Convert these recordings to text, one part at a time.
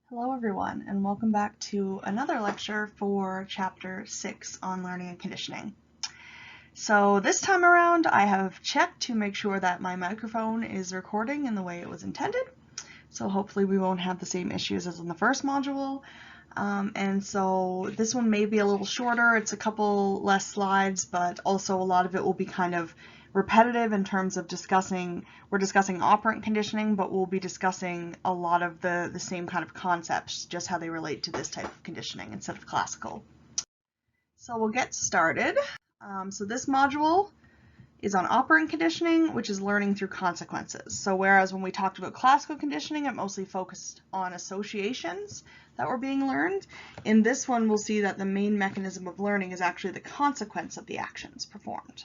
Hello everyone, and welcome back to another lecture for Chapter 6 on Learning and Conditioning. So this time around I have checked to make sure that my microphone is recording in the way it was intended, so hopefully we won't have the same issues as in the first module. And so this one may be a little shorter, it's a couple less slides, but also a lot of it will be kind of repetitive in terms of we're discussing operant conditioning, but we'll be discussing a lot of the same kind of concepts, just how they relate to this type of conditioning instead of classical. So we'll get started. So this module is on operant conditioning, which is learning through consequences. So whereas when we talked about classical conditioning, it mostly focused on associations that were being learned, in this one we'll see that the main mechanism of learning is actually the consequence of the actions performed.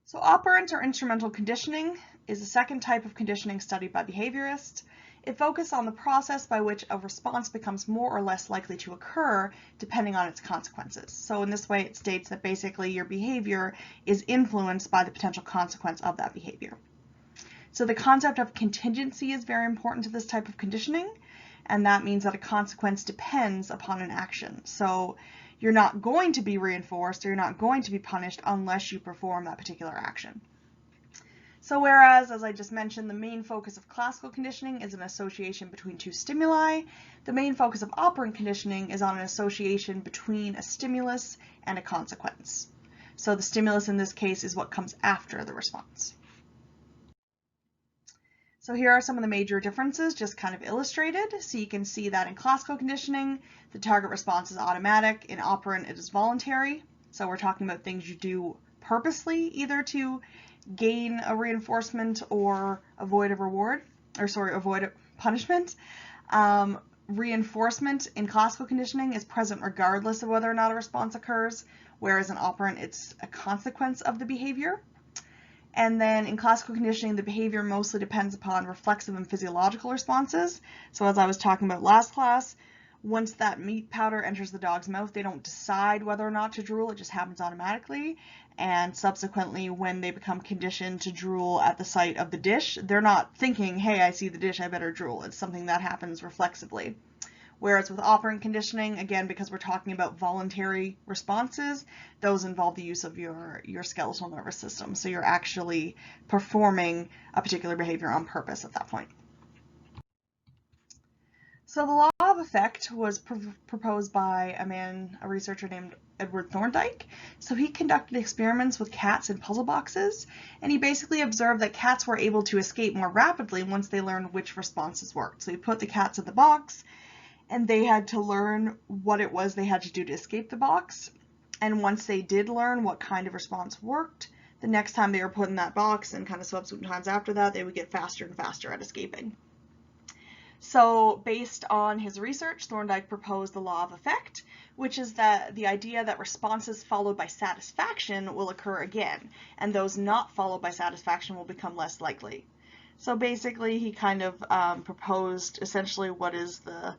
So operant or instrumental conditioning is a second type of conditioning studied by behaviorists. It focuses on the process by which a response becomes more or less likely to occur depending on its consequences. So in this way it states that basically your behavior is influenced by the potential consequence of that behavior. So the concept of contingency is very important to this type of conditioning, and that means that a consequence depends upon an action. So you're not going to be reinforced or you're not going to be punished unless you perform that particular action. So whereas, as I just mentioned, the main focus of classical conditioning is an association between two stimuli, the main focus of operant conditioning is on an association between a stimulus and a consequence. So the stimulus in this case is what comes after the response. So here are some of the major differences just kind of illustrated. So you can see that in classical conditioning, the target response is automatic. In operant, it is voluntary. So we're talking about things you do purposely, either to gain a reinforcement or avoid a punishment. Reinforcement in classical conditioning is present regardless of whether or not a response occurs, whereas in operant, it's a consequence of the behavior. And then in classical conditioning, the behavior mostly depends upon reflexive and physiological responses. So as I was talking about last class, once that meat powder enters the dog's mouth, they don't decide whether or not to drool, it just happens automatically. And subsequently, when they become conditioned to drool at the sight of the dish, they're not thinking, hey, I see the dish, I better drool. It's something that happens reflexively. Whereas with operant conditioning, again, because we're talking about voluntary responses, those involve the use of your skeletal nervous system. So you're actually performing a particular behavior on purpose at that point. So the law of effect was proposed by a researcher named Edward Thorndike. So he conducted experiments with cats in puzzle boxes, and he basically observed that cats were able to escape more rapidly once they learned which responses worked. So he put the cats in the box, and they had to learn what it was they had to do to escape the box. And once they did learn what kind of response worked, the next time they were put in that box and kind of subsequent times after that, they would get faster and faster at escaping. So based on his research, Thorndike proposed the law of effect, which is that the idea that responses followed by satisfaction will occur again, and those not followed by satisfaction will become less likely. So basically, he kind of proposed essentially what is the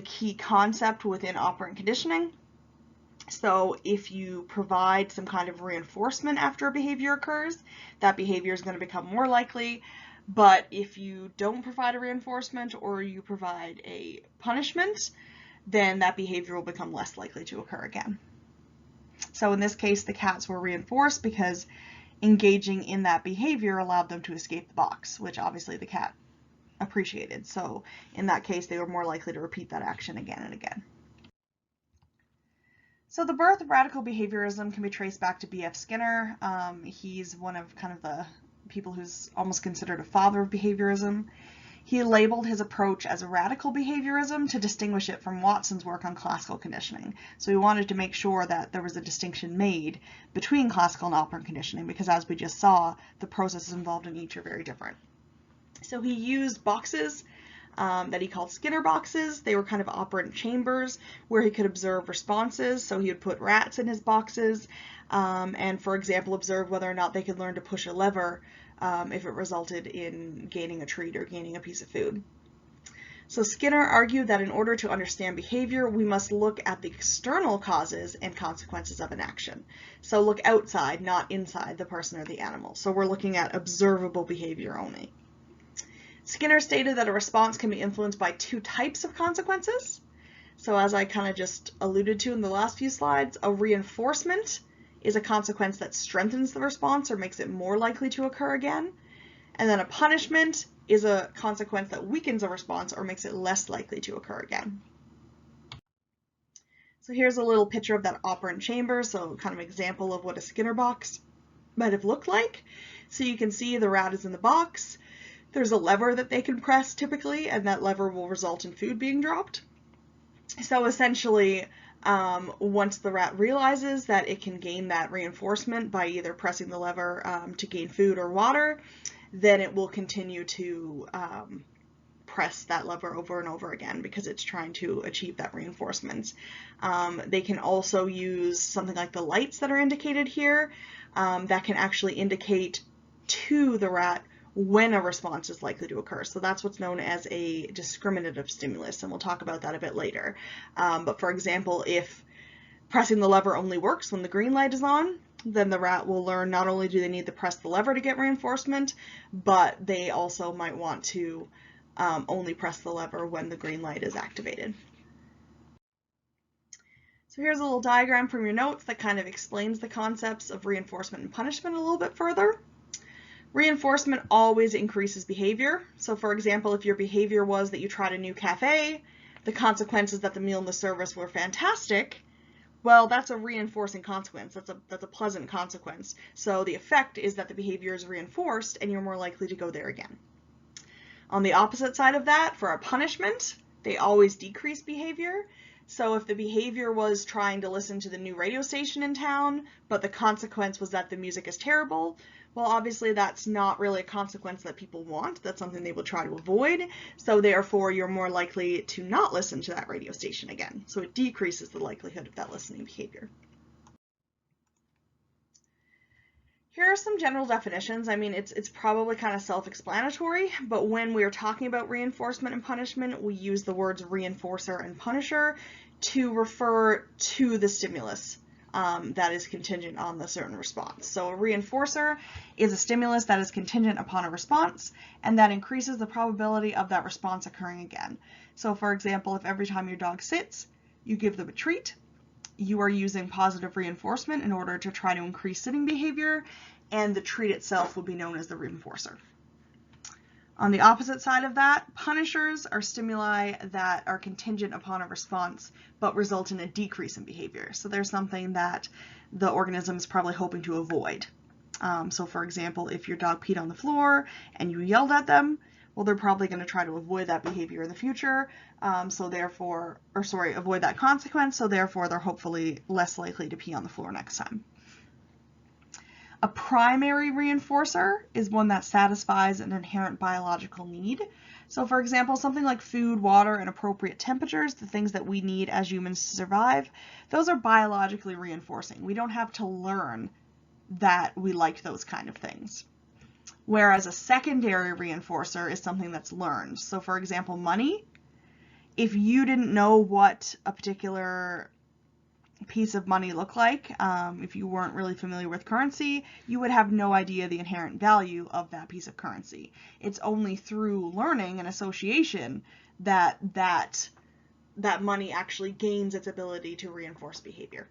key concept within operant conditioning. So if you provide some kind of reinforcement after a behavior occurs, that behavior is going to become more likely. But if you don't provide a reinforcement or you provide a punishment, then that behavior will become less likely to occur again. So in this case, the cats were reinforced because engaging in that behavior allowed them to escape the box, which obviously the cat appreciated. So in that case, they were more likely to repeat that action again and again. So the birth of radical behaviorism can be traced back to B.F. Skinner. He's one of kind of the people who's almost considered a father of behaviorism. He labeled his approach as radical behaviorism to distinguish it from Watson's work on classical conditioning. So he wanted to make sure that there was a distinction made between classical and operant conditioning, because as we just saw, the processes involved in each are very different. So he used boxes that he called Skinner boxes. They were kind of operant chambers where he could observe responses. So he would put rats in his boxes and, for example, observe whether or not they could learn to push a lever if it resulted in gaining a treat or gaining a piece of food. So Skinner argued that in order to understand behavior, we must look at the external causes and consequences of an action. So look outside, not inside the person or the animal. So we're looking at observable behavior only. Skinner stated that a response can be influenced by two types of consequences. So as I kind of just alluded to in the last few slides, a reinforcement is a consequence that strengthens the response or makes it more likely to occur again. And then a punishment is a consequence that weakens a response or makes it less likely to occur again. So here's a little picture of that operant chamber, so kind of example of what a Skinner box might have looked like. So you can see the rat is in the box. There's a lever that they can press typically, and that lever will result in food being dropped. So essentially, once the rat realizes that it can gain that reinforcement by either pressing the lever to gain food or water, then it will continue to press that lever over and over again because it's trying to achieve that reinforcement. They can also use something like the lights that are indicated here that can actually indicate to the rat when a response is likely to occur. So that's what's known as a discriminative stimulus, and we'll talk about that a bit later. But for example, if pressing the lever only works when the green light is on, then the rat will learn not only do they need to press the lever to get reinforcement, but they also might want to only press the lever when the green light is activated. So here's a little diagram from your notes that kind of explains the concepts of reinforcement and punishment a little bit further. Reinforcement always increases behavior. So for example, if your behavior was that you tried a new cafe, the consequence is that the meal and the service were fantastic, well, that's a reinforcing consequence. That's a pleasant consequence. So the effect is that the behavior is reinforced and you're more likely to go there again. On the opposite side of that, for a punishment, they always decrease behavior. So if the behavior was trying to listen to the new radio station in town, but the consequence was that the music is terrible, well, obviously that's not really a consequence that people want. That's something they will try to avoid. So therefore, you're more likely to not listen to that radio station again. So it decreases the likelihood of that listening behavior. Here are some general definitions. I mean, it's probably kind of self-explanatory, but when we're talking about reinforcement and punishment, we use the words reinforcer and punisher to refer to the stimulus that is contingent on the certain response. So a reinforcer is a stimulus that is contingent upon a response, and that increases the probability of that response occurring again. So for example, if every time your dog sits, you give them a treat, you are using positive reinforcement in order to try to increase sitting behavior, and the treat itself will be known as the reinforcer. On the opposite side of that, punishers are stimuli that are contingent upon a response but result in a decrease in behavior. So there's something that the organism is probably hoping to avoid. So for example, if your dog peed on the floor and you yelled at them, well, they're probably going to try to avoid that behavior in the future, avoid that consequence, so therefore they're hopefully less likely to pee on the floor next time. A primary reinforcer is one that satisfies an inherent biological need. So for example, something like food, water, and appropriate temperatures, the things that we need as humans to survive, those are biologically reinforcing. We don't have to learn that we like those kind of things. Whereas a secondary reinforcer is something that's learned. So for example, money, if you didn't know what a particular piece of money looked like, if you weren't really familiar with currency, you would have no idea the inherent value of that piece of currency. It's only through learning and association that money actually gains its ability to reinforce behavior.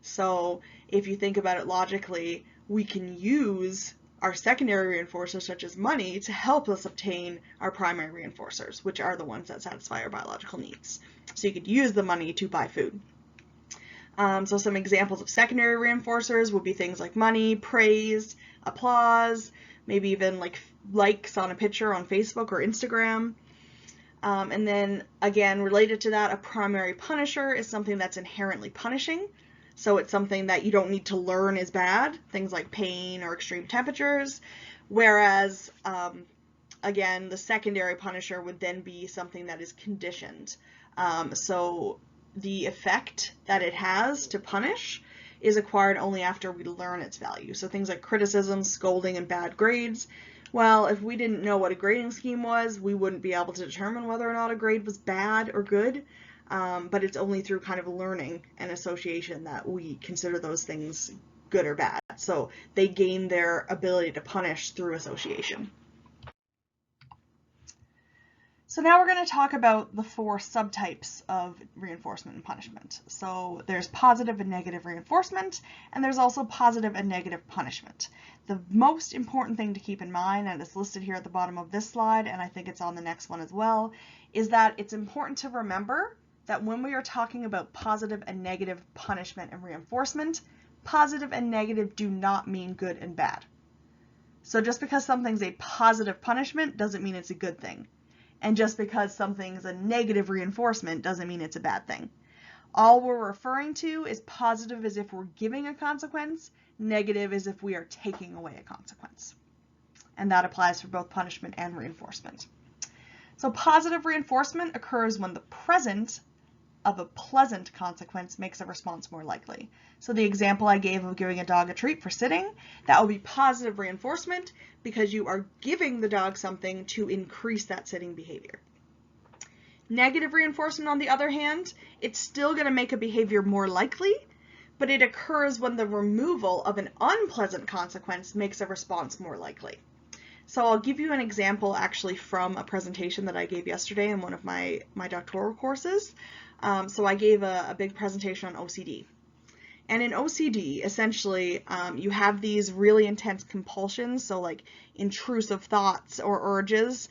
So if you think about it logically, we can use our secondary reinforcers, such as money, to help us obtain our primary reinforcers, which are the ones that satisfy our biological needs. So you could use the money to buy food. So some examples of secondary reinforcers would be things like money, praise, applause, maybe even like likes on a picture on Facebook or Instagram. And then again, related to that, a primary punisher is something that's inherently punishing. So it's something that you don't need to learn is bad, things like pain or extreme temperatures. Whereas, again, the secondary punisher would then be something that is conditioned. So the effect that it has to punish is acquired only after we learn its value. So things like criticism, scolding, and bad grades. Well, if we didn't know what a grading scheme was, we wouldn't be able to determine whether or not a grade was bad or good. But it's only through kind of learning and association that we consider those things good or bad. So they gain their ability to punish through association. So now we're going to talk about the 4 subtypes of reinforcement and punishment. So there's positive and negative reinforcement, and there's also positive and negative punishment. The most important thing to keep in mind, and it's listed here at the bottom of this slide, and I think it's on the next one as well, is that it's important to remember that when we are talking about positive and negative punishment and reinforcement, positive and negative do not mean good and bad. So just because something's a positive punishment doesn't mean it's a good thing. And just because something's a negative reinforcement doesn't mean it's a bad thing. All we're referring to is positive as if we're giving a consequence, negative as if we are taking away a consequence. And that applies for both punishment and reinforcement. So positive reinforcement occurs when the presence of a pleasant consequence makes a response more likely. So the example I gave of giving a dog a treat for sitting, that will be positive reinforcement because you are giving the dog something to increase that sitting behavior. Negative reinforcement, on the other hand, it's still going to make a behavior more likely, but it occurs when the removal of an unpleasant consequence makes a response more likely. So I'll give you an example actually from a presentation that I gave yesterday in one of my doctoral courses. So I gave a big presentation on OCD. And in OCD, essentially, you have these really intense compulsions, so like intrusive thoughts or urges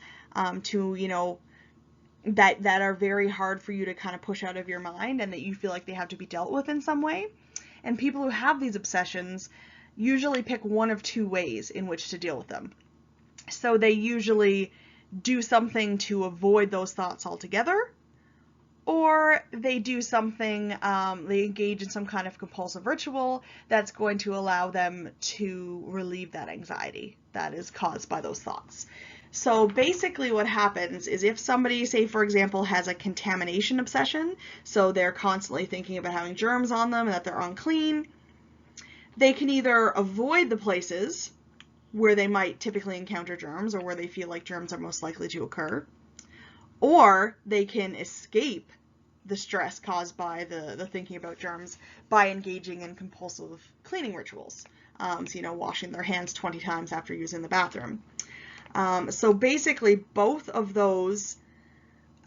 that are very hard for you to kind of push out of your mind and that you feel like they have to be dealt with in some way. And people who have these obsessions usually pick one of 2 ways in which to deal with them. So they usually do something to avoid those thoughts altogether, or they do something, they engage in some kind of compulsive ritual that's going to allow them to relieve that anxiety that is caused by those thoughts. So basically what happens is if somebody, say for example, has a contamination obsession, so they're constantly thinking about having germs on them and that they're unclean, they can either avoid the places where they might typically encounter germs or where they feel like germs are most likely to occur, or they can escape the stress caused by the thinking about germs by engaging in compulsive cleaning rituals. So, washing their hands 20 times after using the bathroom. So basically both of those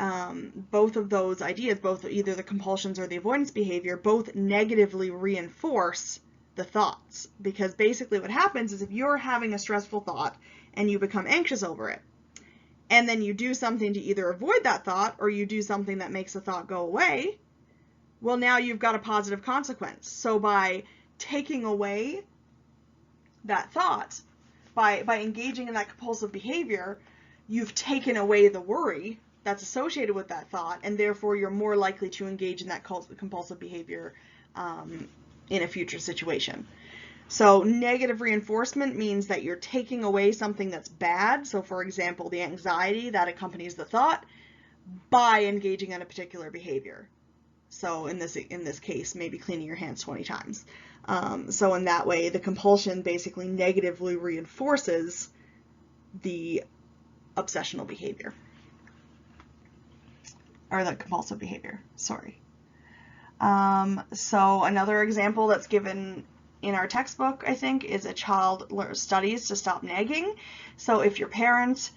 ideas, both either the compulsions or the avoidance behavior, both negatively reinforce the thoughts. Because basically what happens is if you're having a stressful thought and you become anxious over it, and then you do something to either avoid that thought or you do something that makes the thought go away, well, now you've got a positive consequence. So by taking away that thought, by engaging in that compulsive behavior, you've taken away the worry that's associated with that thought, and therefore you're more likely to engage in that compulsive behavior in a future situation. So negative reinforcement means that you're taking away something that's bad. So for example, the anxiety that accompanies the thought by engaging in a particular behavior. So in this case, maybe cleaning your hands 20 times. So in that way, the compulsion basically negatively reinforces the obsessional behavior. Or the compulsive behavior, sorry. So another example that's given in our textbook, I think, is a child studies to stop nagging. So if your parent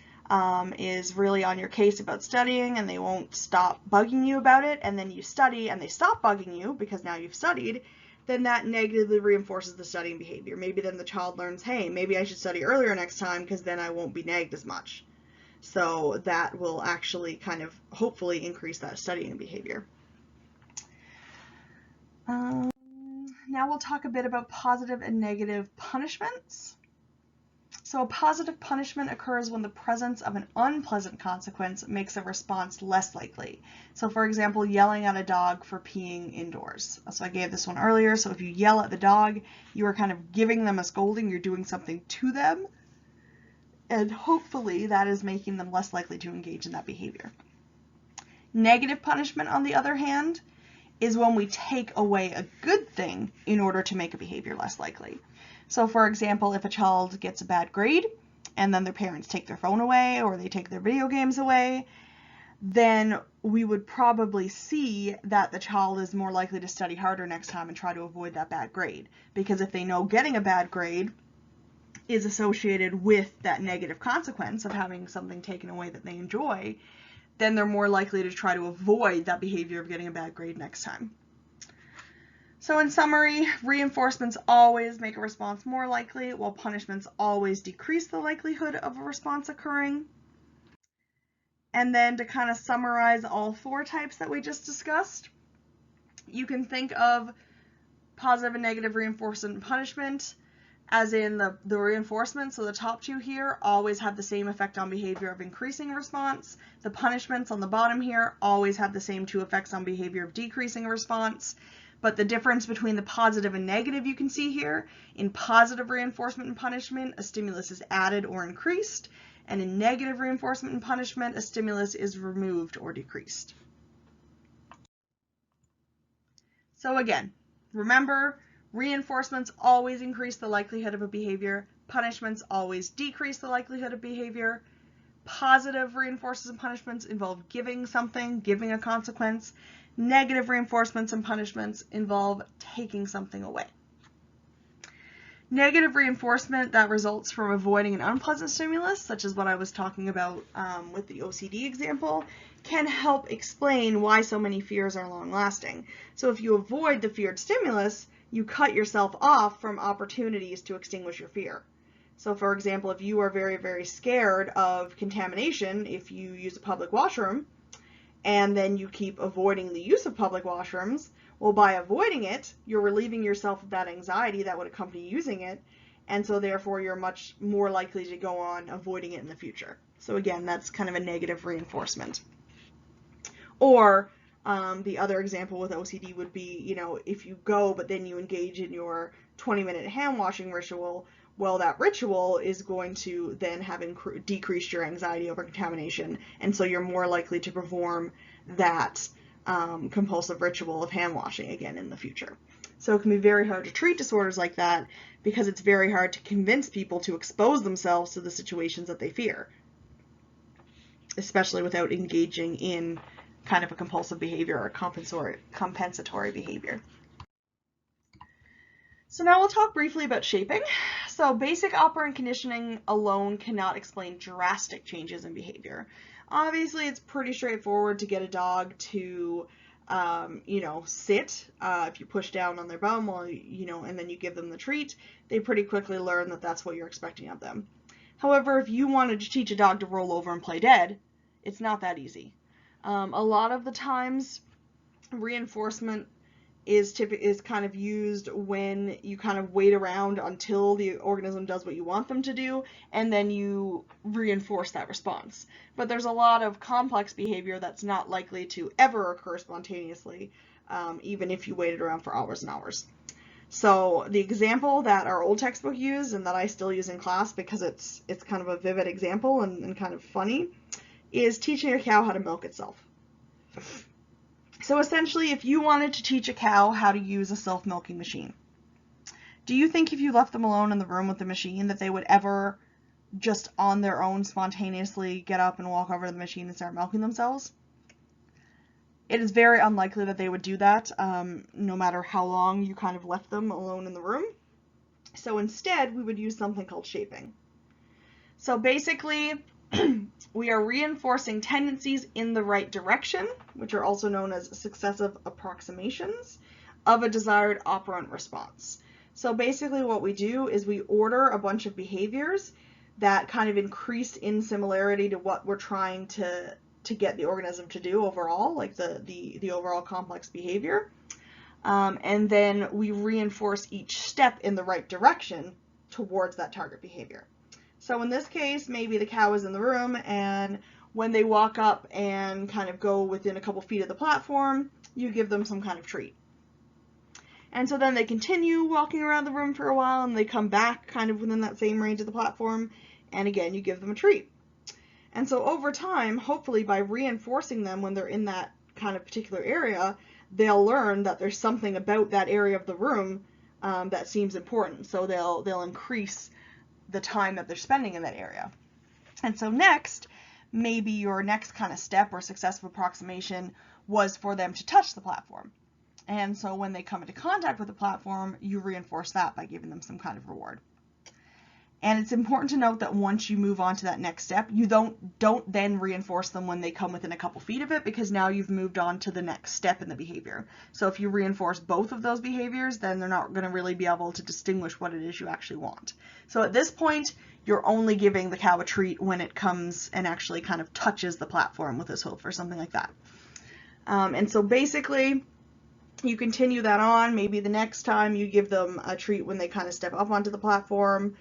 is really on your case about studying and they won't stop bugging you about it, and then you study and they stop bugging you because now you've studied, then that negatively reinforces the studying behavior. Maybe then the child learns, hey, maybe I should study earlier next time because then I won't be nagged as much. So that will actually kind of hopefully increase that studying behavior. Now we'll talk a bit about positive and negative punishments. So a positive punishment occurs when the presence of an unpleasant consequence makes a response less likely. So for example, yelling at a dog for peeing indoors. So I gave this one earlier. So if you yell at the dog, you are kind of giving them a scolding, you're doing something to them, and hopefully that is making them less likely to engage in that behavior. Negative punishment, on the other hand, is when we take away a good thing in order to make a behavior less likely. So for example, if a child gets a bad grade and then their parents take their phone away or they take their video games away, then we would probably see that the child is more likely to study harder next time and try to avoid that bad grade. Because if they know getting a bad grade is associated with that negative consequence of having something taken away that they enjoy, then they're more likely to try to avoid that behavior of getting a bad grade next time. So in summary, reinforcements always make a response more likely, while punishments always decrease the likelihood of a response occurring. And then to kind of summarize all 4 types that we just discussed, you can think of positive and negative reinforcement and punishment as in the reinforcement, so the top 2 here always have the same effect on behavior of increasing response. The punishments on the bottom here always have the same 2 effects on behavior of decreasing response. But the difference between the positive and negative you can see here, in positive reinforcement and punishment, a stimulus is added or increased, and in negative reinforcement and punishment, a stimulus is removed or decreased. So again, remember, reinforcements always increase the likelihood of a behavior, punishments always decrease the likelihood of behavior. Positive reinforcements and punishments involve giving something, giving a consequence. Negative reinforcements and punishments involve taking something away. Negative reinforcement that results from avoiding an unpleasant stimulus, such as what I was talking about with the OCD example, can help explain why so many fears are long-lasting. So if you avoid the feared stimulus, you cut yourself off from opportunities to extinguish your fear. So for example, if you are very, very scared of contamination, if you use a public washroom, and then you keep avoiding the use of public washrooms, well, by avoiding it, you're relieving yourself of that anxiety that would accompany using it, and so therefore you're much more likely to go on avoiding it in the future. So again, that's kind of a negative reinforcement. Or the other example with OCD would be, you know, if you go but then you engage in your 20-minute hand washing ritual, well, that ritual is going to then have decreased your anxiety over contamination, and so you're more likely to perform that compulsive ritual of hand washing again in the future. So it can be very hard to treat disorders like that because it's very hard to convince people to expose themselves to the situations that they fear, especially without engaging in kind of a compulsive behavior or compensatory behavior. So now we'll talk briefly about shaping. So basic operant conditioning alone cannot explain drastic changes in behavior. Obviously, it's pretty straightforward to get a dog to, sit. If you push down on their bum, while, and then you give them the treat, they pretty quickly learn that that's what you're expecting of them. However, if you wanted to teach a dog to roll over and play dead, it's not that easy. A lot of the times, reinforcement is kind of used when you kind of wait around until the organism does what you want them to do, and then you reinforce that response. But there's a lot of complex behavior that's not likely to ever occur spontaneously, even if you waited around for hours and hours. So the example that our old textbook used, and that I still use in class because it's kind of a vivid example and kind of funny, is teaching a cow how to milk itself. So essentially, if you wanted to teach a cow how to use a self-milking machine, do you think if you left them alone in the room with the machine that they would ever just on their own spontaneously get up and walk over to the machine and start milking themselves? It is very unlikely that they would do that, no matter how long you kind of left them alone in the room. So instead, we would use something called shaping. So basically, we are reinforcing tendencies in the right direction, which are also known as successive approximations of a desired operant response. So basically what we do is we order a bunch of behaviors that kind of increase in similarity to what we're trying to get the organism to do overall, like the overall complex behavior. And then we reinforce each step in the right direction towards that target behavior. So in this case, maybe the cow is in the room, and when they walk up and kind of go within a couple feet of the platform, you give them some kind of treat. And so then they continue walking around the room for a while, and they come back kind of within that same range of the platform, and again, you give them a treat. And so over time, hopefully by reinforcing them when they're in that kind of particular area, they'll learn that there's something about that area of the room that seems important. So they'll increase the time that they're spending in that area. And so next, maybe your next kind of step or successive approximation was for them to touch the platform. And so when they come into contact with the platform, you reinforce that by giving them some kind of reward. And it's important to note that once you move on to that next step, you don't then reinforce them when they come within a couple feet of it, because now you've moved on to the next step in the behavior. So if you reinforce both of those behaviors, then they're not going to really be able to distinguish what it is you actually want. So at this point, you're only giving the cow a treat when it comes and actually kind of touches the platform with its hoof or something like that. And so basically, you continue that on. Maybe the next time you give them a treat when they kind of step up onto the platform.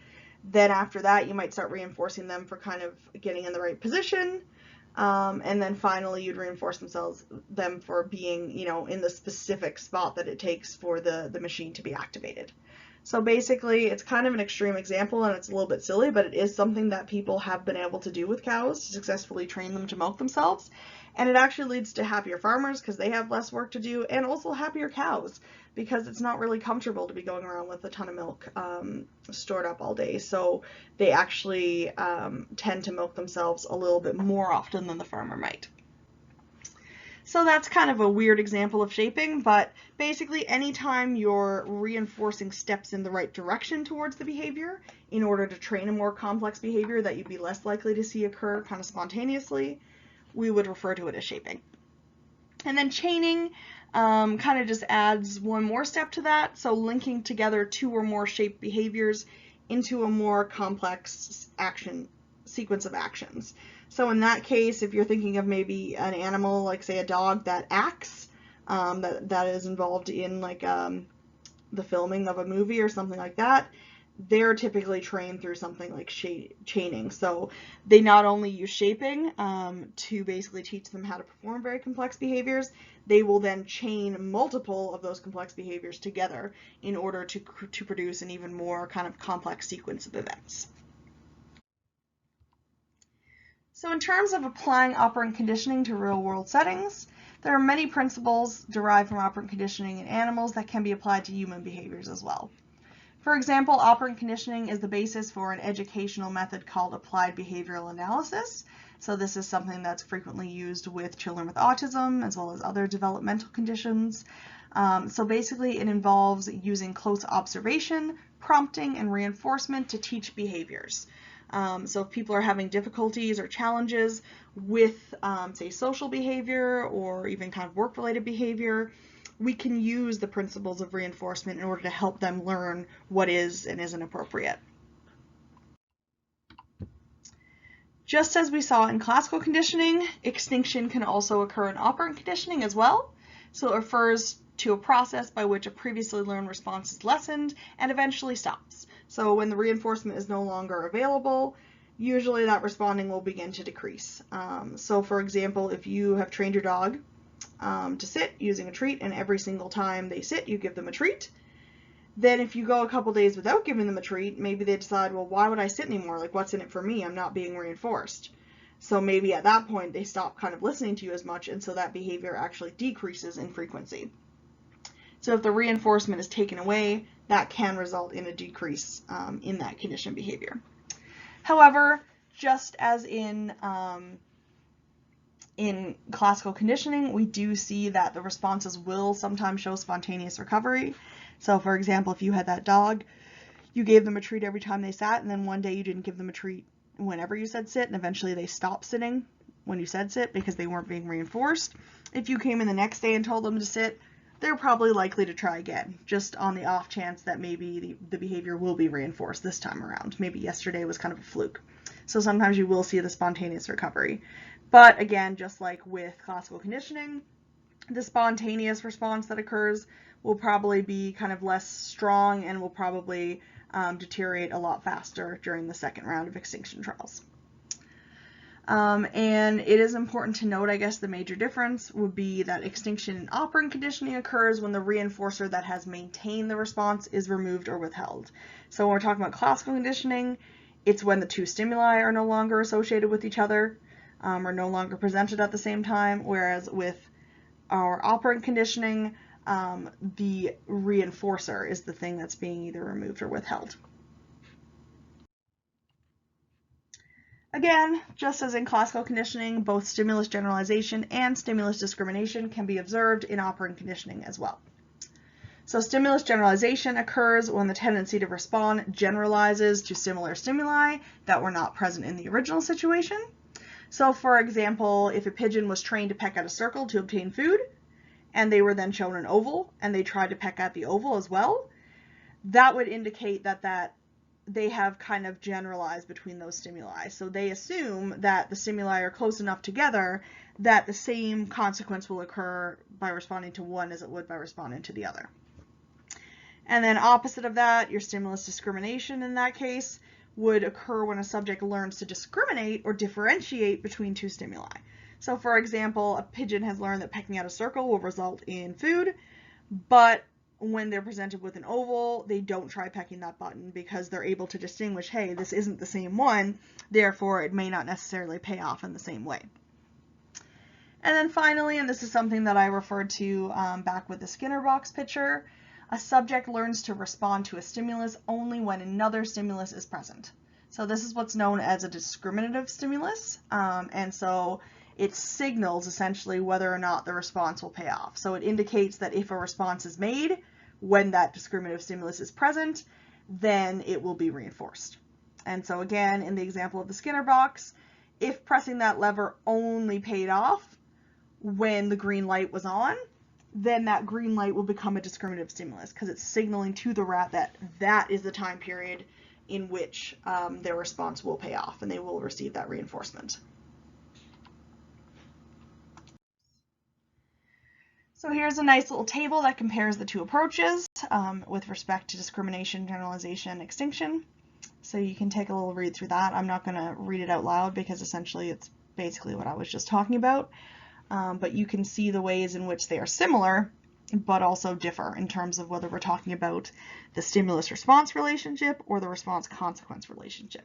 Then after that, you might start reinforcing them for kind of getting in the right position. And then finally, you'd reinforce them for being, in the specific spot that it takes for the machine to be activated. So basically, it's kind of an extreme example, and it's a little bit silly, but it is something that people have been able to do with cows to successfully train them to milk themselves. And it actually leads to happier farmers because they have less work to do, and also happier cows because it's not really comfortable to be going around with a ton of milk stored up all day. So they actually tend to milk themselves a little bit more often than the farmer might. So that's kind of a weird example of shaping, but basically anytime you're reinforcing steps in the right direction towards the behavior in order to train a more complex behavior that you'd be less likely to see occur kind of spontaneously, we would refer to it as shaping. And then chaining kind of just adds one more step to that, so linking together two or more shaped behaviors into a more complex sequence of actions. So in that case, if you're thinking of maybe an animal, like say a dog that acts, that is involved in like the filming of a movie or something like that, they're typically trained through something like chaining. So they not only use shaping to basically teach them how to perform very complex behaviors, they will then chain multiple of those complex behaviors together in order to produce an even more kind of complex sequence of events. So in terms of applying operant conditioning to real-world settings, there are many principles derived from operant conditioning in animals that can be applied to human behaviors as well. For example, operant conditioning is the basis for an educational method called applied behavioral analysis. So this is something that's frequently used with children with autism as well as other developmental conditions. So basically it involves using close observation, prompting, and reinforcement to teach behaviors. So if people are having difficulties or challenges with, say, social behavior or even kind of work-related behavior, we can use the principles of reinforcement in order to help them learn what is and isn't appropriate. Just as we saw in classical conditioning, extinction can also occur in operant conditioning as well. So it refers to a process by which a previously learned response is lessened and eventually stops. So when the reinforcement is no longer available, usually that responding will begin to decrease. So for example, if you have trained your dog to sit using a treat, and every single time they sit you give them a treat, then if you go a couple days without giving them a treat, maybe they decide, well, why would I sit anymore? Like, what's in it for me? I'm not being reinforced. So maybe at that point they stop kind of listening to you as much, and so that behavior actually decreases in frequency. So if the reinforcement is taken away, that can result in a decrease in that conditioned behavior. However, just as in classical conditioning, we do see that the responses will sometimes show spontaneous recovery. So for example, if you had that dog, you gave them a treat every time they sat, and then one day you didn't give them a treat whenever you said sit, and eventually they stopped sitting when you said sit because they weren't being reinforced. If you came in the next day and told them to sit, they're probably likely to try again, just on the off chance that maybe the behavior will be reinforced this time around. Maybe yesterday was kind of a fluke. So sometimes you will see the spontaneous recovery. But again, just like with classical conditioning, the spontaneous response that occurs will probably be kind of less strong and will probably deteriorate a lot faster during the second round of extinction trials. And it is important to note, I guess, the major difference would be that extinction in operant conditioning occurs when the reinforcer that has maintained the response is removed or withheld. So when we're talking about classical conditioning, it's when the two stimuli are no longer associated with each other, or no longer presented at the same time, whereas with our operant conditioning, the reinforcer is the thing that's being either removed or withheld. Again, just as in classical conditioning, both stimulus generalization and stimulus discrimination can be observed in operant conditioning as well. So stimulus generalization occurs when the tendency to respond generalizes to similar stimuli that were not present in the original situation. So for example, if a pigeon was trained to peck at a circle to obtain food, and they were then shown an oval, and they tried to peck at the oval as well, that would indicate that they have kind of generalized between those stimuli. So they assume that the stimuli are close enough together that the same consequence will occur by responding to one as it would by responding to the other. And then opposite of that, your stimulus discrimination in that case would occur when a subject learns to discriminate or differentiate between two stimuli. So for example, a pigeon has learned that pecking at a circle will result in food, but when they're presented with an oval, they don't try pecking that button because they're able to distinguish, hey, this isn't the same one, therefore it may not necessarily pay off in the same way. And then finally, and this is something that I referred to back with the Skinner box picture, a subject learns to respond to a stimulus only when another stimulus is present. So this is what's known as a discriminative stimulus, and so it signals essentially whether or not the response will pay off. So it indicates that if a response is made when that discriminative stimulus is present, then it will be reinforced. And so again, in the example of the Skinner box, if pressing that lever only paid off when the green light was on, then that green light will become a discriminative stimulus because it's signaling to the rat that that is the time period in which their response will pay off and they will receive that reinforcement. So here's a nice little table that compares the two approaches with respect to discrimination, generalization, extinction. So you can take a little read through that. I'm not going to read it out loud because essentially it's basically what I was just talking about. But you can see the ways in which they are similar, but also differ in terms of whether we're talking about the stimulus-response relationship or the response-consequence relationship.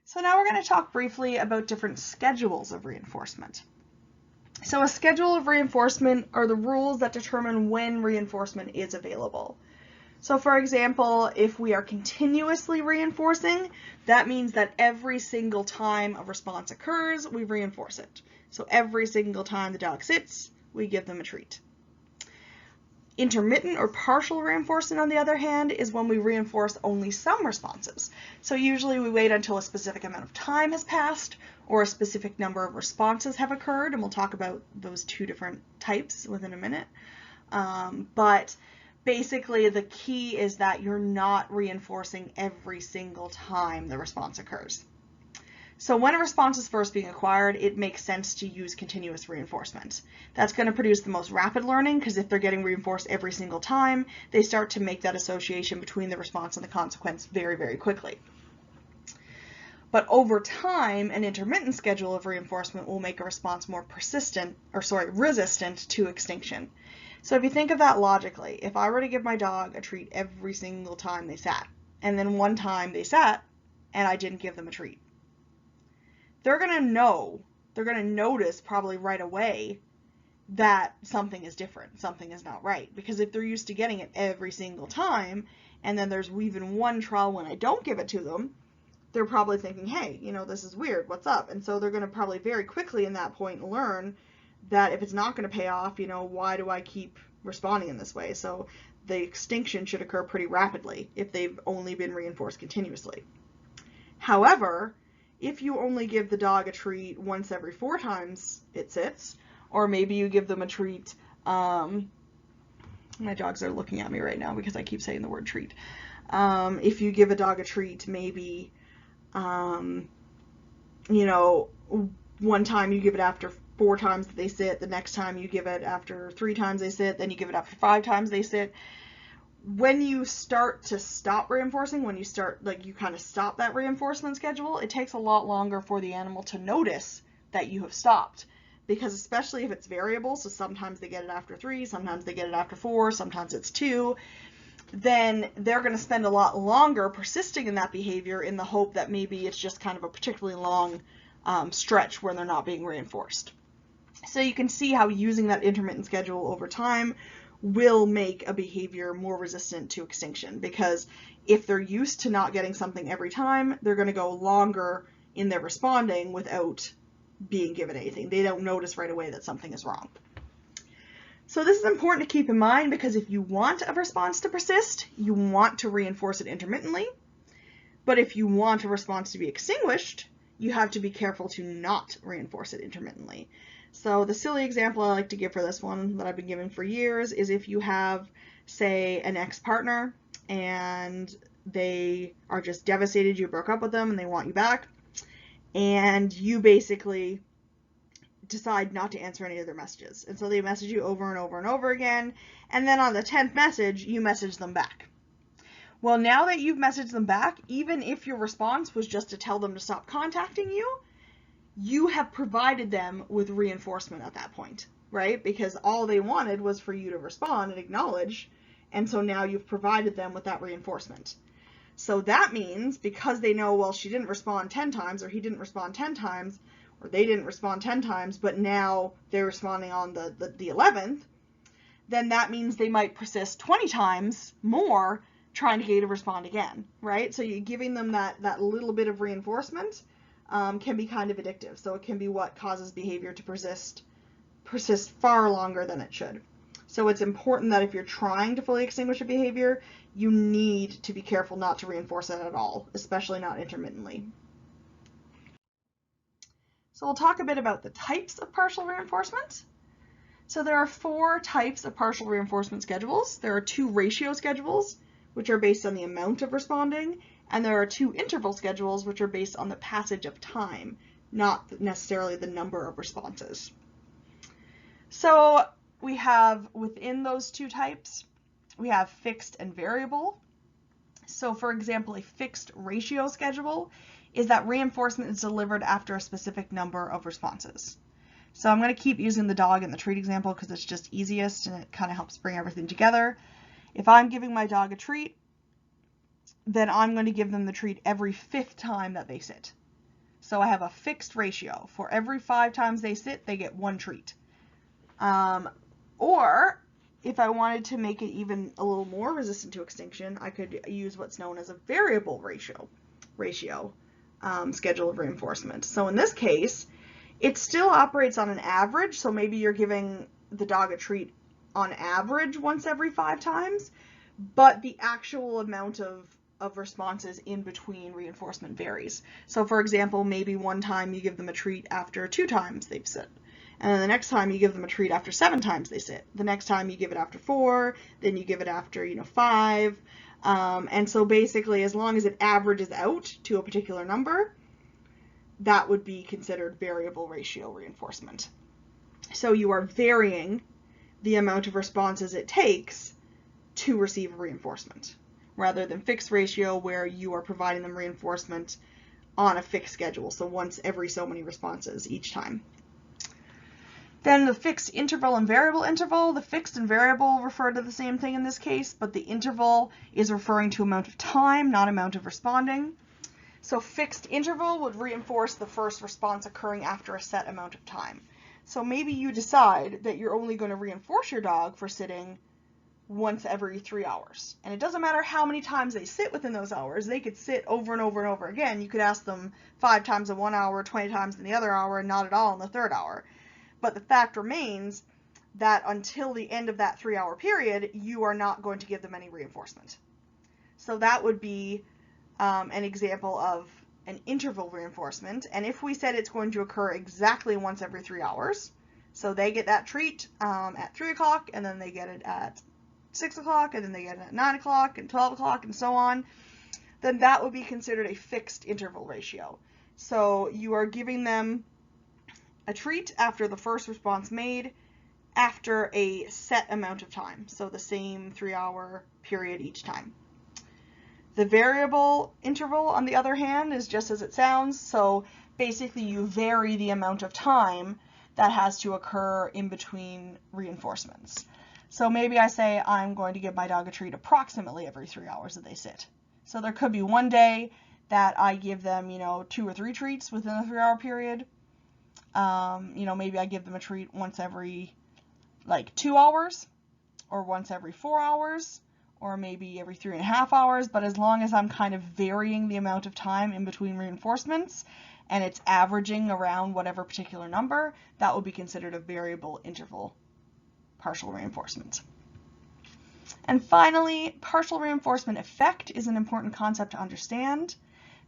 So now we're going to talk briefly about different schedules of reinforcement. So a schedule of reinforcement are the rules that determine when reinforcement is available. So for example, if we are continuously reinforcing, that means that every single time a response occurs, we reinforce it. So every single time the dog sits, we give them a treat. Intermittent or partial reinforcement, on the other hand, is when we reinforce only some responses. So usually we wait until a specific amount of time has passed or a specific number of responses have occurred, and we'll talk about those two different types within a minute. But basically the key is that you're not reinforcing every single time the response occurs. So when a response is first being acquired, it makes sense to use continuous reinforcement. That's going to produce the most rapid learning because if they're getting reinforced every single time, they start to make that association between the response and the consequence very, very quickly. But over time, an intermittent schedule of reinforcement will make a response more resistant to extinction. So if you think of that logically, if I were to give my dog a treat every single time they sat, and then one time they sat and I didn't give them a treat, they're going to notice probably right away that something is different, something is not right. Because if they're used to getting it every single time, and then there's even one trial when I don't give it to them, they're probably thinking, hey, this is weird, what's up? And so they're going to probably very quickly in that point learn that if it's not going to pay off, why do I keep responding in this way? So the extinction should occur pretty rapidly if they've only been reinforced continuously. However, if you only give the dog a treat once every 4 times it sits, or maybe you give them a treat, my dogs are looking at me right now because I keep saying the word treat. If you give a dog a treat, maybe, one time you give it after 4 times that they sit, the next time you give it after 3 times they sit, then you give it after 5 times they sit. When you start to stop reinforcing, when you start, you kind of stop that reinforcement schedule, it takes a lot longer for the animal to notice that you have stopped. Because especially if it's variable, so sometimes they get it after 3, sometimes they get it after 4, sometimes it's 2, then they're going to spend a lot longer persisting in that behavior in the hope that maybe it's just kind of a particularly long stretch where they're not being reinforced. So you can see how using that intermittent schedule over time will make a behavior more resistant to extinction, because if they're used to not getting something every time, they're going to go longer in their responding without being given anything. They don't notice right away that something is wrong. So this is important to keep in mind because if you want a response to persist, you want to reinforce it intermittently. But if you want a response to be extinguished, you have to be careful to not reinforce it intermittently. So the silly example I like to give for this one that I've been giving for years is if you have, say, an ex-partner and they are just devastated you broke up with them and they want you back, and you basically decide not to answer any of their messages. And so they message you over and over and over again, and then on the 10th message, you message them back. Well, now that you've messaged them back, even if your response was just to tell them to stop contacting you, you have provided them with reinforcement at that point, right? Because all they wanted was for you to respond and acknowledge, and so now you've provided them with that reinforcement. So that means because they know, well, she didn't respond 10 times, or he didn't respond 10 times, or they didn't respond 10 times, but now they're responding on the 11th, then that means they might persist 20 times more trying to get you to respond again, right? So you're giving them that little bit of reinforcement can be kind of addictive. So it can be what causes behavior to persist far longer than it should. So it's important that if you're trying to fully extinguish a behavior, you need to be careful not to reinforce it at all, especially not intermittently. So we'll talk a bit about the types of partial reinforcement. So there are 4 types of partial reinforcement schedules. There are 2 ratio schedules, which are based on the amount of responding, and there are 2 interval schedules, which are based on the passage of time, not necessarily the number of responses. So we have, within those 2 types, we have fixed and variable. So for example, a fixed ratio schedule is that reinforcement is delivered after a specific number of responses. So I'm going to keep using the dog and the treat example because it's just easiest and it kind of helps bring everything together. If I'm giving my dog a treat, then I'm going to give them the treat every 5th time that they sit. So I have a fixed ratio. For every 5 times they sit, they get 1 treat. Or if I wanted to make it even a little more resistant to extinction, I could use what's known as a variable ratio schedule of reinforcement. So in this case, it still operates on an average. So maybe you're giving the dog a treat on average once every 5 times, but the actual amount of responses in between reinforcement varies. So for example, maybe one time you give them a treat after 2 times they've sit. And then the next time you give them a treat after 7 times they sit. The next time you give it after 4, then you give it after, 5. And so basically, as long as it averages out to a particular number, that would be considered variable ratio reinforcement. So you are varying the amount of responses it takes to receive a reinforcement, rather than fixed ratio where you are providing them reinforcement on a fixed schedule, so once every so many responses each time. Then the fixed interval and variable interval. The fixed and variable refer to the same thing in this case, but the interval is referring to amount of time, not amount of responding. So fixed interval would reinforce the first response occurring after a set amount of time. So maybe you decide that you're only going to reinforce your dog for sitting once every 3 hours. And it doesn't matter how many times they sit within those hours. They could sit over and over and over again. You could ask them 5 times in 1 hour, 20 times in the other hour, and not at all in the 3rd hour. But the fact remains that until the end of that 3-hour period, you are not going to give them any reinforcement. So that would be an example of an interval reinforcement. And if we said it's going to occur exactly once every 3 hours, so they get that treat at 3 o'clock, and then they get it at 6 o'clock, and then they get it at 9 o'clock, and 12 o'clock, and so on, then that would be considered a fixed interval ratio. So you are giving them a treat after the first response made after a set amount of time, so the same 3-hour period each time. The variable interval, on the other hand, is just as it sounds, so basically you vary the amount of time that has to occur in between reinforcements. So maybe I say I'm going to give my dog a treat approximately every 3 hours that they sit. So there could be one day that I give them, 2 or 3 treats within a 3-hour period. Maybe I give them a treat once every 2 hours, or once every 4 hours, or maybe every 3.5 hours. But as long as I'm kind of varying the amount of time in between reinforcements and it's averaging around whatever particular number, that would be considered a variable interval partial reinforcement. And finally, partial reinforcement effect is an important concept to understand.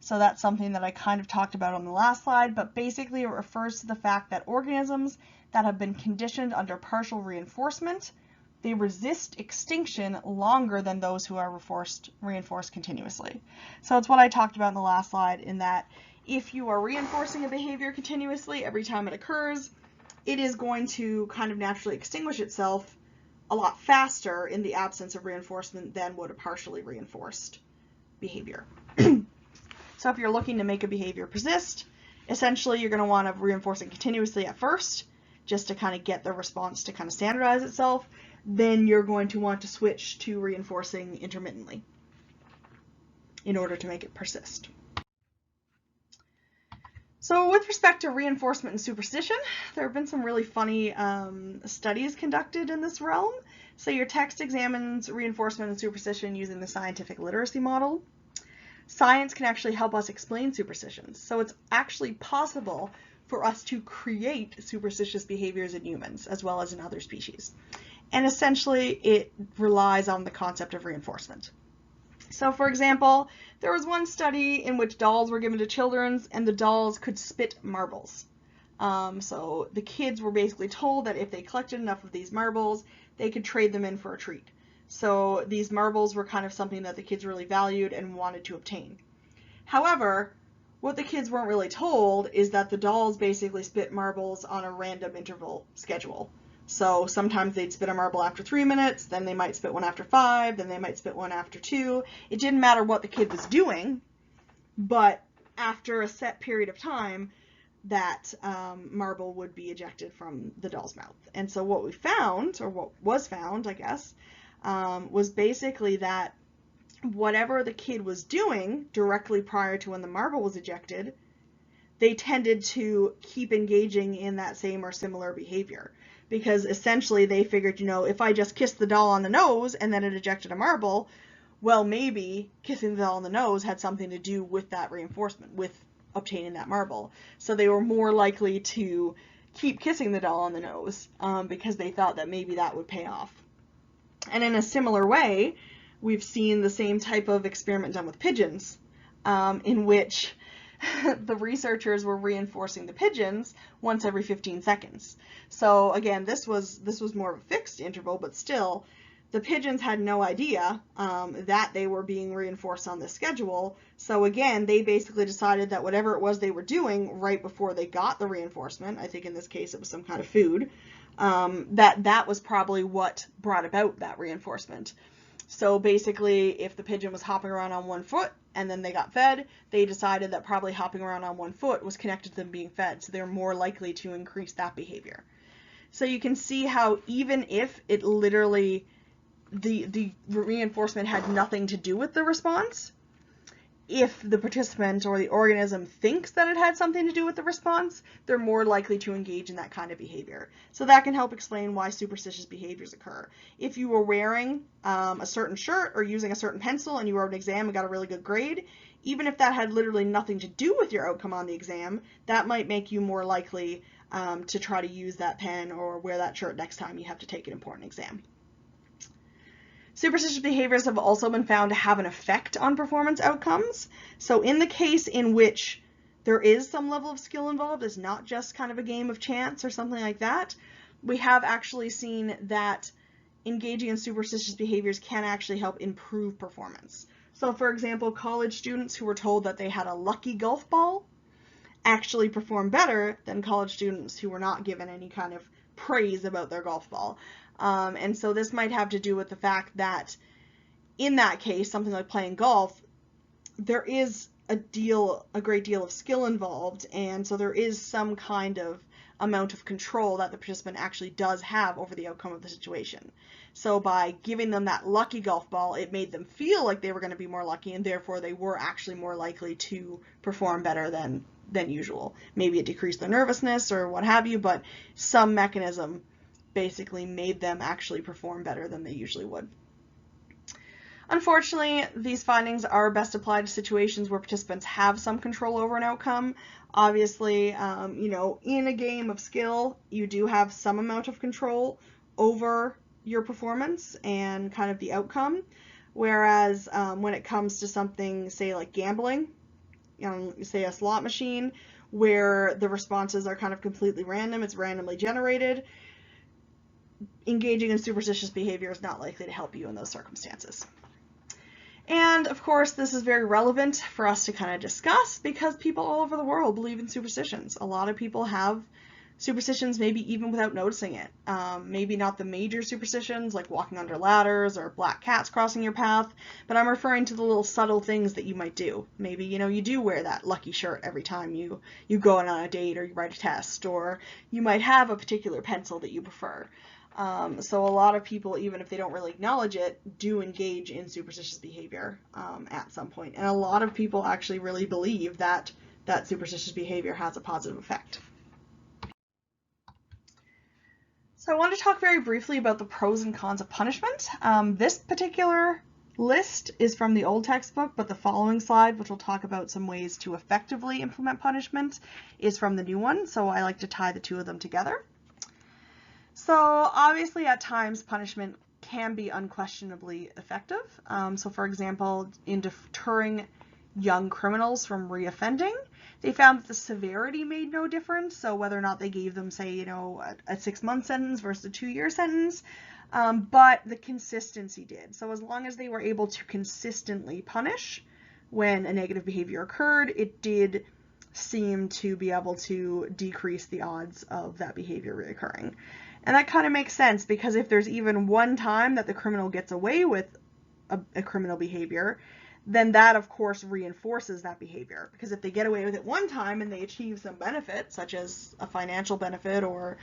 So that's something that I kind of talked about on the last slide, but basically it refers to the fact that organisms that have been conditioned under partial reinforcement, they resist extinction longer than those who are reinforced continuously. So it's what I talked about in the last slide, in that if you are reinforcing a behavior continuously every time it occurs, it is going to kind of naturally extinguish itself a lot faster in the absence of reinforcement than would a partially reinforced behavior. So if you're looking to make a behavior persist, essentially you're going to want to reinforce it continuously at first, just to kind of get the response to kind of standardize itself. Then you're going to want to switch to reinforcing intermittently in order to make it persist. So with respect to reinforcement and superstition, there have been some really funny studies conducted in this realm. So your text examines reinforcement and superstition using the scientific literacy model. Science can actually help us explain superstitions. So it's actually possible for us to create superstitious behaviors in humans as well as in other species. And essentially it relies on the concept of reinforcement. So for example, there was one study in which dolls were given to children and the dolls could spit marbles. So the kids were basically told that if they collected enough of these marbles, they could trade them in for a treat. So these marbles were kind of something that the kids really valued and wanted to obtain. However, what the kids weren't really told is that the dolls basically spit marbles on a random interval schedule. So sometimes they'd spit a marble after 3 minutes, then they might spit one after 5, then they might spit one after 2. It didn't matter what the kid was doing, but after a set period of time, that marble would be ejected from the doll's mouth. And so what we found, or what was found, I guess, was basically that whatever the kid was doing directly prior to when the marble was ejected, they tended to keep engaging in that same or similar behavior. Because essentially they figured, if I just kissed the doll on the nose and then it ejected a marble, well, maybe kissing the doll on the nose had something to do with that reinforcement, with obtaining that marble. So they were more likely to keep kissing the doll on the nose because they thought that maybe that would pay off. And in a similar way, we've seen the same type of experiment done with pigeons, in which the researchers were reinforcing the pigeons once every 15 seconds. So again, this was more of a fixed interval, but still, the pigeons had no idea that they were being reinforced on this schedule. So again, they basically decided that whatever it was they were doing right before they got the reinforcement, I think in this case it was some kind of food, that was probably what brought about that reinforcement. So basically, if the pigeon was hopping around on one foot and then they got fed, they decided that probably hopping around on one foot was connected to them being fed, so they're more likely to increase that behavior. So you can see how even if it literally, the reinforcement had nothing to do with the response, if the participant or the organism thinks that it had something to do with the response, they're more likely to engage in that kind of behavior. So that can help explain why superstitious behaviors occur. If you were wearing a certain shirt or using a certain pencil and you wrote an exam and got a really good grade, even if that had literally nothing to do with your outcome on the exam, that might make you more likely to try to use that pen or wear that shirt next time you have to take an important exam. Superstitious behaviors have also been found to have an effect on performance outcomes. So in the case in which there is some level of skill involved, it's not just kind of a game of chance or something like that, we have actually seen that engaging in superstitious behaviors can actually help improve performance. So for example, college students who were told that they had a lucky golf ball actually perform better than college students who were not given any kind of praise about their golf ball. And so this might have to do with the fact that in that case, something like playing golf, there is a great deal of skill involved, and so there is some kind of amount of control that the participant actually does have over the outcome of the situation. So by giving them that lucky golf ball, it made them feel like they were going to be more lucky, and therefore they were actually more likely to perform better than usual. Maybe it decreased their nervousness or what have you, but some mechanism basically made them actually perform better than they usually would. Unfortunately, these findings are best applied to situations where participants have some control over an outcome. Obviously, in a game of skill, you do have some amount of control over your performance and kind of the outcome. Whereas when it comes to something, say like gambling, say a slot machine, where the responses are kind of completely random, it's randomly generated, engaging in superstitious behavior is not likely to help you in those circumstances. And of course, this is very relevant for us to kind of discuss because people all over the world believe in superstitions. A lot of people have superstitions, maybe even without noticing it. Maybe not the major superstitions like walking under ladders or black cats crossing your path, but I'm referring to the little subtle things that you might do. Maybe, you do wear that lucky shirt every time you go on a date or you write a test, or you might have a particular pencil that you prefer. So a lot of people, even if they don't really acknowledge it, do engage in superstitious behavior at some point. And a lot of people actually really believe that that superstitious behavior has a positive effect. So I want to talk very briefly about the pros and cons of punishment. This particular list is from the old textbook, but the following slide, which will talk about some ways to effectively implement punishment, is from the new one. So I like to tie the two of them together. So obviously at times punishment can be unquestionably effective. So for example, in deterring young criminals from reoffending, they found that the severity made no difference. So whether or not they gave them, say, a 6-month sentence versus a 2-year sentence, but the consistency did. So as long as they were able to consistently punish when a negative behavior occurred, it did seem to be able to decrease the odds of that behavior reoccurring. And that kind of makes sense because if there's even one time that the criminal gets away with a criminal behavior, then that of course reinforces that behavior. Because if they get away with it one time and they achieve some benefit, such as a financial benefit or,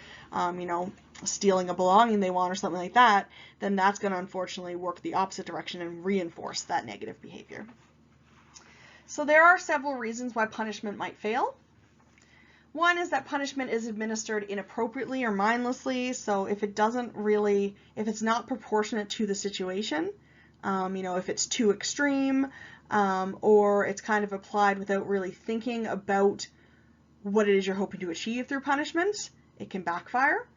stealing a belonging they want or something like that, then that's going to unfortunately work the opposite direction and reinforce that negative behavior. So there are several reasons why punishment might fail. One is that punishment is administered inappropriately or mindlessly. So if it's not proportionate to the situation, if it's too extreme, or it's kind of applied without really thinking about what it is you're hoping to achieve through punishment, it can backfire.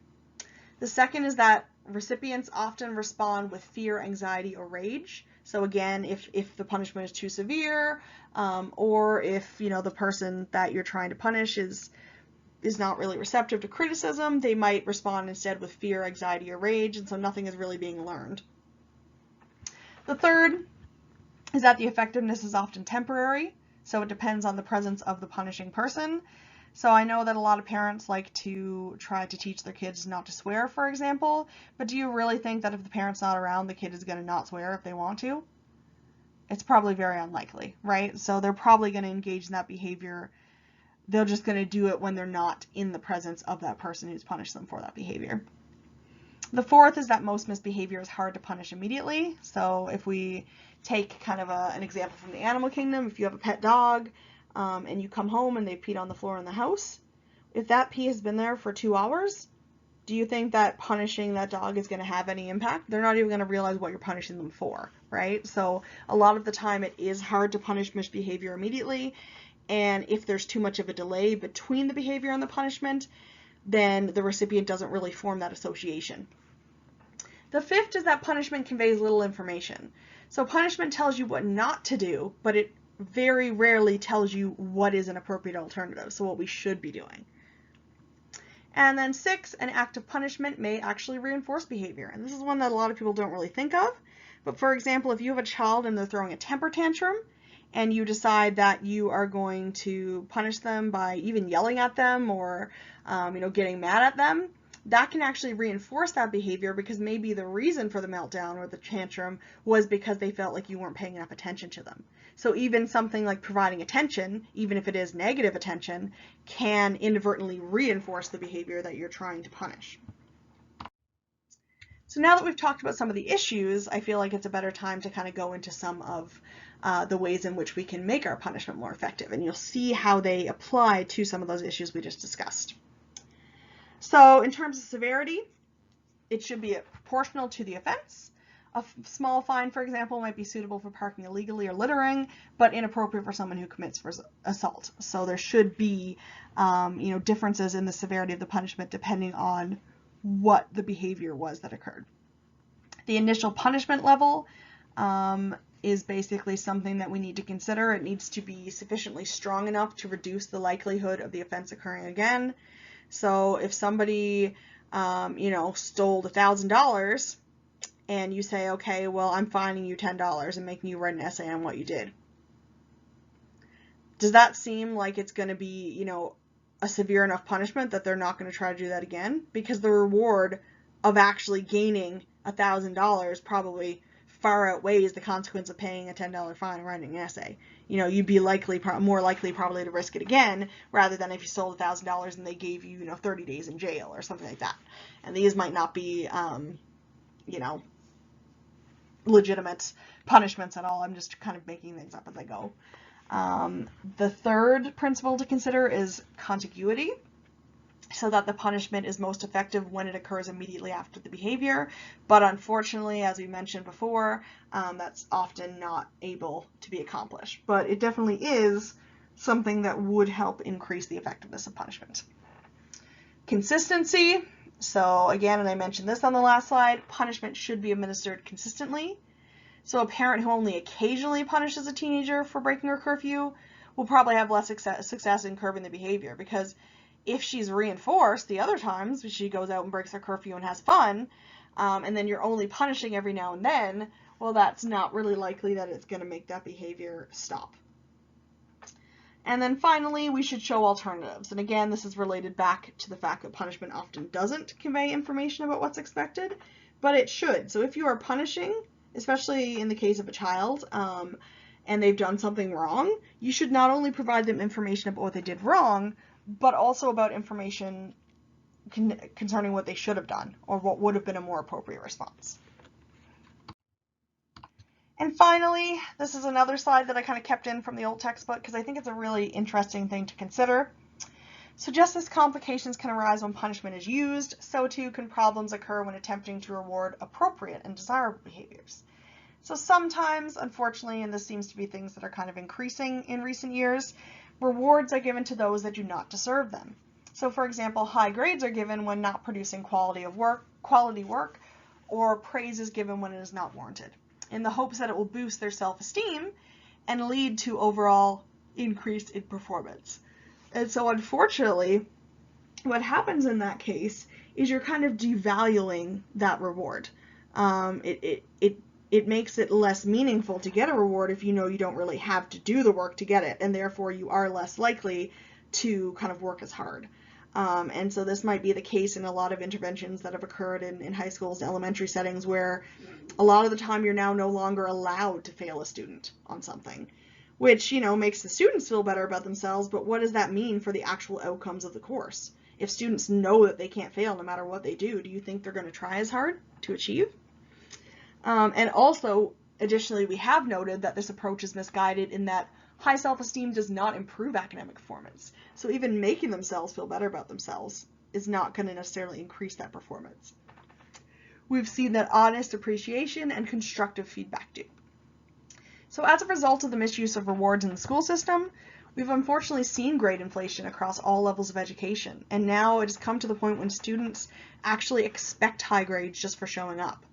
The second is that recipients often respond with fear, anxiety, or rage. So again, if the punishment is too severe, or if the person that you're trying to punish is not really receptive to criticism, they might respond instead with fear, anxiety, or rage, and so nothing is really being learned. The third is that the effectiveness is often temporary, so it depends on the presence of the punishing person. So I know that a lot of parents like to try to teach their kids not to swear, for example, but do you really think that if the parent's not around, the kid is going to not swear if they want to? It's probably very unlikely, right? So they're probably going to engage in that behavior. They're just going to do it when they're not in the presence of that person who's punished them for that behavior. The fourth is that most misbehavior is hard to punish immediately. So if we take kind of an example from the animal kingdom, if you have a pet dog and you come home and they've peed on the floor in the house, if that pee has been there for 2 hours, do you think that punishing that dog is going to have any impact? They're not even going to realize what you're punishing them for, right? So a lot of the time it is hard to punish misbehavior immediately. And if there's too much of a delay between the behavior and the punishment, then the recipient doesn't really form that association. The fifth is that punishment conveys little information. So punishment tells you what not to do, but it very rarely tells you what is an appropriate alternative, so what we should be doing. And then 6, an act of punishment may actually reinforce behavior. And this is one that a lot of people don't really think of. But for example, if you have a child and they're throwing a temper tantrum, and you decide that you are going to punish them by even yelling at them or getting mad at them, that can actually reinforce that behavior because maybe the reason for the meltdown or the tantrum was because they felt like you weren't paying enough attention to them. So even something like providing attention, even if it is negative attention, can inadvertently reinforce the behavior that you're trying to punish. So now that we've talked about some of the issues, I feel like it's a better time to kind of go into some of the ways in which we can make our punishment more effective, and you'll see how they apply to some of those issues we just discussed. So in terms of severity, it should be proportional to the offense. A small fine, for example, might be suitable for parking illegally or littering, but inappropriate for someone who commits assault. So there should be differences in the severity of the punishment depending on what the behavior was that occurred. The initial punishment level is basically something that we need to consider. It needs to be sufficiently strong enough to reduce the likelihood of the offense occurring again. So if somebody, stole $1,000 and you say, okay, well, I'm fining you $10 and making you write an essay on what you did. Does that seem like it's going to be, a severe enough punishment that they're not going to try to do that again? Because the reward of actually gaining $1,000 probably far outweighs the consequence of paying a $10 fine and writing an essay. You'd be more likely probably to risk it again, rather than if you sold $1,000 and they gave you, 30 days in jail or something like that. And these might not be, legitimate punishments at all. I'm just kind of making things up as I go. The third principle to consider is contiguity, so that the punishment is most effective when it occurs immediately after the behavior. But unfortunately, as we mentioned before, that's often not able to be accomplished. But it definitely is something that would help increase the effectiveness of punishment. Consistency. So again, and I mentioned this on the last slide, punishment should be administered consistently. So a parent who only occasionally punishes a teenager for breaking her curfew will probably have less success in curbing the behavior, because if she's reinforced the other times she goes out and breaks her curfew and has fun, and then you're only punishing every now and then, well, that's not really likely that it's going to make that behavior stop. And then finally, we should show alternatives. And again, this is related back to the fact that punishment often doesn't convey information about what's expected, but it should. So if you are punishing, especially in the case of a child, and they've done something wrong, you should not only provide them information about what they did wrong, but also about information concerning what they should have done, or what would have been a more appropriate response. And finally, this is another slide that I kind of kept in from the old textbook because I think it's a really interesting thing to consider. So just as complications can arise when punishment is used, so too can problems occur when attempting to reward appropriate and desirable behaviors. So sometimes, unfortunately, and this seems to be things that are kind of increasing in recent years, rewards are given to those that do not deserve them. So for example, high grades are given when not producing quality work, or praise is given when it is not warranted, in the hopes that it will boost their self-esteem and lead to overall increase in performance. And so unfortunately, what happens in that case is you're kind of devaluing that reward. It makes it less meaningful to get a reward if you know you don't really have to do the work to get it, and therefore you are less likely to kind of work as hard. And so this might be the case in a lot of interventions that have occurred in high schools, elementary settings, where a lot of the time you're now no longer allowed to fail a student on something, which, makes the students feel better about themselves, but what does that mean for the actual outcomes of the course? If students know that they can't fail no matter what they do you think they're going to try as hard to achieve? And also, additionally, we have noted that this approach is misguided in that high self-esteem does not improve academic performance. So even making themselves feel better about themselves is not going to necessarily increase that performance. We've seen that honest appreciation and constructive feedback do. So as a result of the misuse of rewards in the school system, we've unfortunately seen grade inflation across all levels of education. And now it has come to the point when students actually expect high grades just for showing up.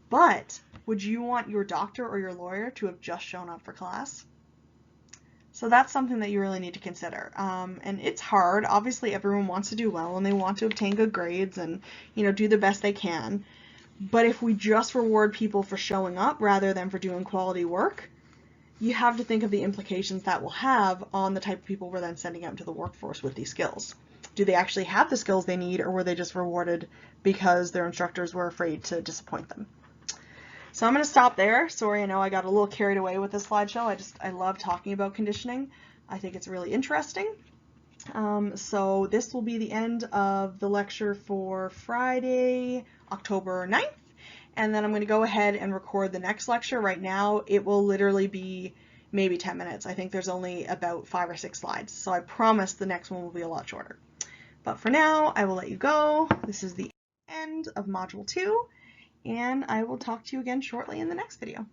But would you want your doctor or your lawyer to have just shown up for class? So that's something that you really need to consider. And it's hard. Obviously, everyone wants to do well and they want to obtain good grades and, do the best they can. But if we just reward people for showing up rather than for doing quality work, you have to think of the implications that will have on the type of people we're then sending out into the workforce with these skills. Do they actually have the skills they need, or were they just rewarded because their instructors were afraid to disappoint them? So I'm going to stop there. Sorry, I know I got a little carried away with this slideshow. I love talking about conditioning. I think it's really interesting. So this will be the end of the lecture for Friday, October 9th. And then I'm going to go ahead and record the next lecture. Right now, it will literally be maybe 10 minutes. I think there's only about 5 or 6 slides. So I promise the next one will be a lot shorter. But for now, I will let you go. This is the end of Module 2. And I will talk to you again shortly in the next video.